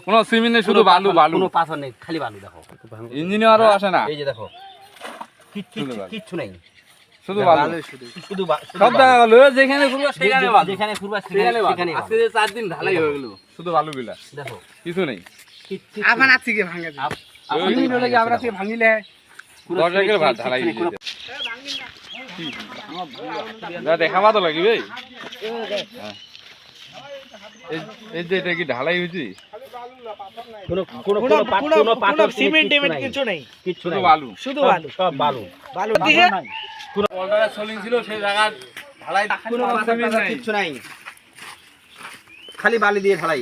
কোনো সিমেন্ট নেই, শুধু বালু বালু, কোনো পাথর নেই, খালি বালু। দেখো ইঞ্জিনিয়ারও আসে না, এই যে দেখো কিচ্ছু নাই, শুধু বালু। শুধু সব জায়গা বালু, যেখানে ঘুরবা সেখানে বালু, যেখানে ঘুরবা সেখানে বালু। সেখানে আজকে যে 4 দিন ঢালাই হয়ে গেল, শুধু বালু বিলা, দেখো কিছু নেই। আবার আছে কি ভাঙা যায় সিমেন্ট হলে কি আমরা কি ভাঙিলে 10 টাকার ভাত ঢালাই দিয়ে দিতে। দেখাবা তো লাগবে। এই যে এটা কি ঢালাই হয়েছে? কোনো পাথর সিমেন্ট কিছু নেই, শুধু বালু, শুধু বালু, সব বালু। বালু দিয়ে পুরো পল্টনের সোলিং ছিল, সেই জায়গা ঢালাই কোনো পাথর কিচ্ছু নাই, খালি বালি দিয়ে ঢালাই।